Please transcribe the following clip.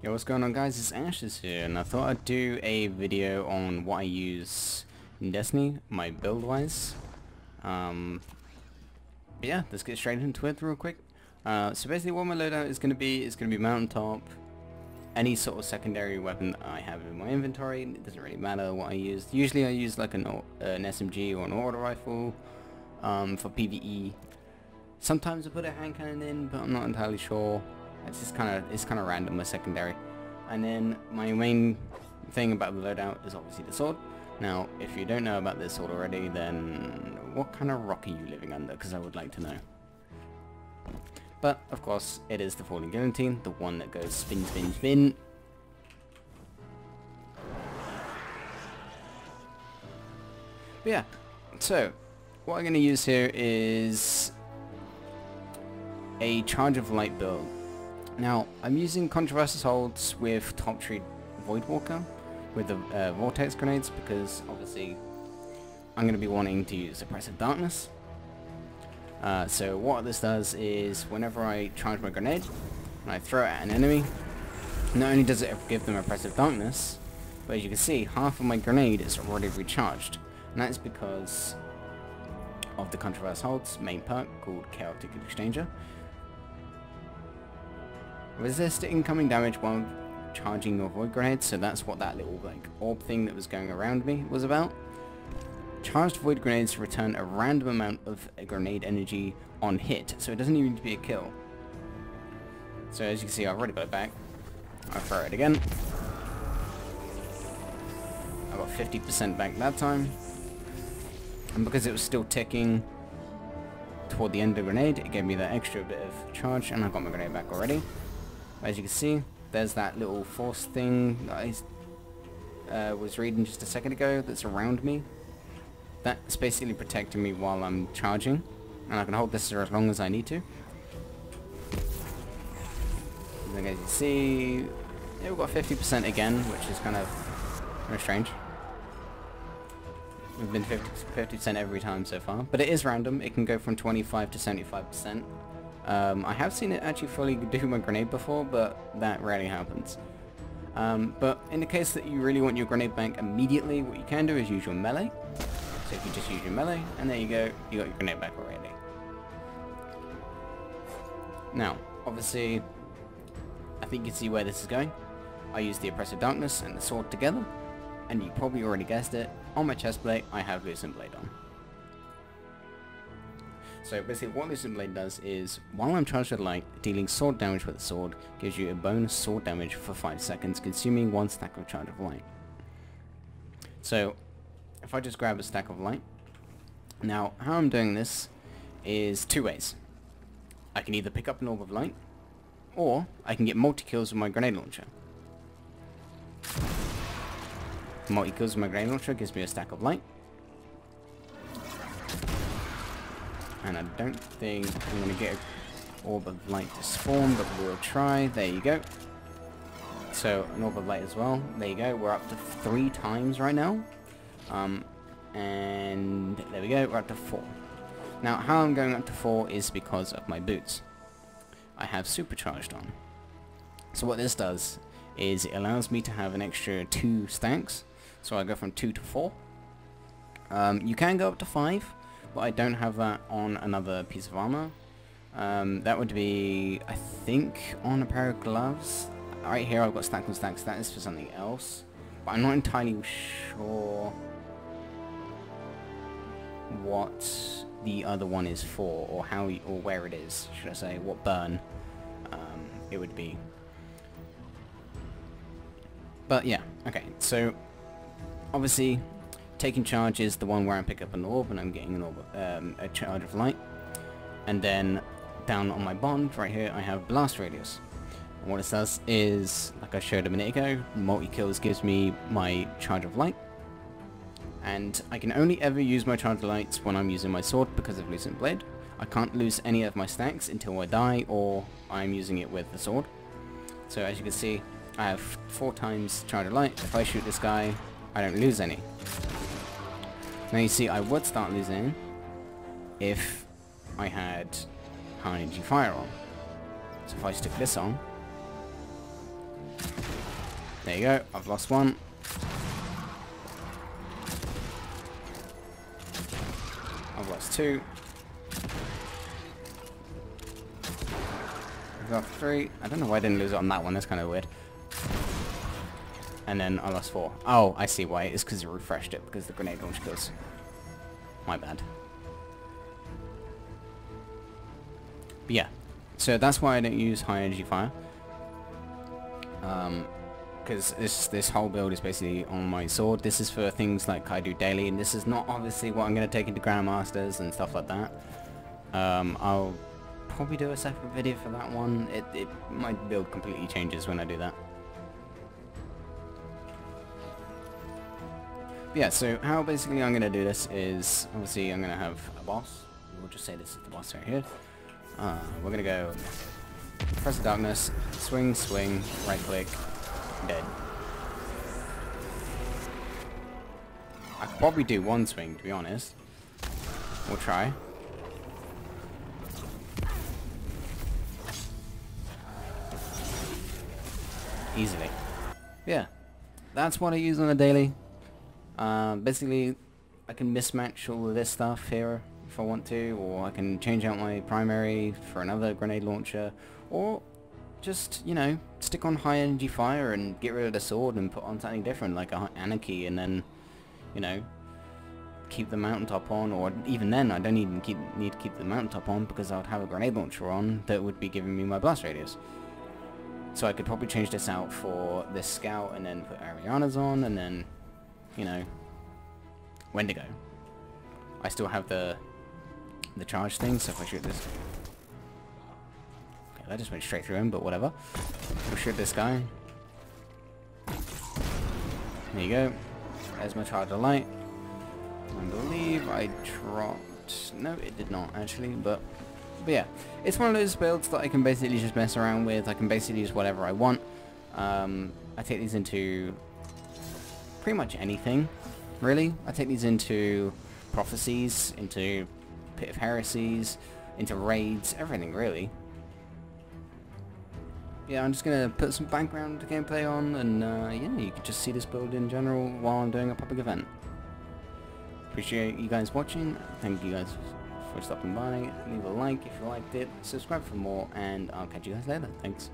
Yo, what's going on guys, it's Ashes here, and I thought I'd do a video on what I use in Destiny, my build wise. Yeah, let's get straight into it real quick. So basically what my loadout is going to be Mountaintop, any sort of secondary weapon that I have in my inventory. It doesn't really matter what I use. Usually I use like an SMG or an auto rifle for PvE. Sometimes I put a hand cannon in, but I'm not entirely sure. It's kind of random, my secondary. And then my main thing about the loadout is obviously the sword. Now, if you don't know about this sword already, then what kind of rock are you living under? Because I would like to know. But, of course, it is the Falling Guillotine, the one that goes spin, spin, spin. But yeah, so, what I'm going to use here is a Charge of Light build. Now, I'm using Controversial Holds with Top Tree Voidwalker with the Vortex Grenades because obviously I'm going to be wanting to use Oppressive Darkness. So what this does is whenever I charge my grenade and I throw it at an enemy, not only does it give them Oppressive Darkness, but as you can see, half of my grenade is already recharged. And that's because of the Controversial Holds main perk called Chaotic Exchanger. Resist incoming damage while charging your void grenade, so that's what that little like orb thing that was going around me was about. Charged void grenades return a random amount of grenade energy on hit, so it doesn't even need to be a kill. So as you can see, I've already got it back. I'll throw it again. I got 50% back that time, and because it was still ticking toward the end of the grenade, it gave me that extra bit of charge, and I got my grenade back already. As you can see, there's that little force thing that I was reading just a second ago that's around me. That's basically protecting me while I'm charging, and I can hold this for as long as I need to. And then as you see, yeah, we've got 50% again, which is kind of very strange. We've been 50% every time so far, but it is random. It can go from 25 to 75%. I have seen it actually fully do my grenade before, but that rarely happens. But in the case that you really want your grenade bank immediately, what you can do is use your melee. So if you just use your melee, and there you go, you got your grenade back already. Now, obviously, I think you can see where this is going. I use the Oppressive Darkness and the sword together, and you probably already guessed it, on my chest plate I have Lucent Blade on. So basically what Lucent Blade does is, while I'm charged with light, dealing sword damage with the sword gives you a bonus sword damage for 5 seconds, consuming 1 stack of Charge of Light. So, if I just grab a stack of light, now how I'm doing this is 2 ways. I can either pick up an orb of light, or I can get multi-kills with my grenade launcher. Multi-kills with my grenade launcher gives me a stack of light. And I don't think I'm going to get an orb of light to spawn, but we'll try. There you go. So, an orb of light as well. There you go. We're up to 3 times right now. And there we go. We're up to 4. Now, how I'm going up to 4 is because of my boots. I have supercharged on. So what this does is it allows me to have an extra 2 stacks. So I go from 2 to 4. You can go up to 5. But I don't have that on another piece of armor. That would be, I think, on a pair of gloves. Right here I've got stack on stacks, that is for something else. But I'm not entirely sure what the other one is for, or how, or where it is, should I say, what burn it would be. But yeah, okay, so obviously taking charge is the one where I pick up an orb and I'm getting an orb, a charge of light. And then down on my bond right here I have blast radius. And what it does is, like I showed a minute ago, multi-kills gives me my charge of light. And I can only ever use my charge of lights when I'm using my sword because of Lucent Blade. I can't lose any of my stacks until I die or I'm using it with the sword. So as you can see, I have 4 times charge of light. If I shoot this guy, I don't lose any. Now you see, I would start losing if I had high energy fire on. So if I stick this on, There you go, I've lost one. I've lost two. I've got three. I don't know why I didn't lose it on that one, that's kind of weird. And then I lost four. Oh, I see why. It's because it refreshed it, because the grenade launch kills. My bad. But yeah, so that's why I don't use high energy fire. Because this whole build is basically on my sword. This is for things like I do daily, and this is not obviously what I'm going to take into Grandmasters and stuff like that. I'll probably do a separate video for that one. My build completely changes when I do that. Yeah, so how basically I'm going to do this is, obviously I'm going to have a boss. We'll just say this is the boss right here. We're going to go Press of Darkness, swing, swing, right click, dead. I could probably do one swing, to be honest. We'll try. Easily. Yeah, that's what I use on a daily. Basically, I can mismatch all of this stuff here if I want to, or I can change out my primary for another grenade launcher, or just, you know, stick on high energy fire and get rid of the sword and put on something different like a Anarchy, and then, you know, keep the mountaintop on, or even then I don't even need to keep the mountaintop on because I would have a grenade launcher on that would be giving me my blast radius. So I could probably change this out for this scout and then put Ariana's on, and then, you know, Wendigo. I still have the charge thing, so if I shoot this... Okay, that just went straight through him, but whatever. We'll shoot this guy. There you go. There's my charge of light. I believe I dropped... No, it did not, actually, but yeah. It's one of those builds that I can basically just mess around with. I can basically use whatever I want. I take these into pretty much anything, really. I take these into prophecies, into Pit of Heresies, into raids, everything really. Yeah, I'm just gonna put some background gameplay on, and yeah, you can just see this build in general while I'm doing a public event. Appreciate you guys watching. Thank you guys for stopping by. Leave a like if you liked it, subscribe for more, and I'll catch you guys later. Thanks.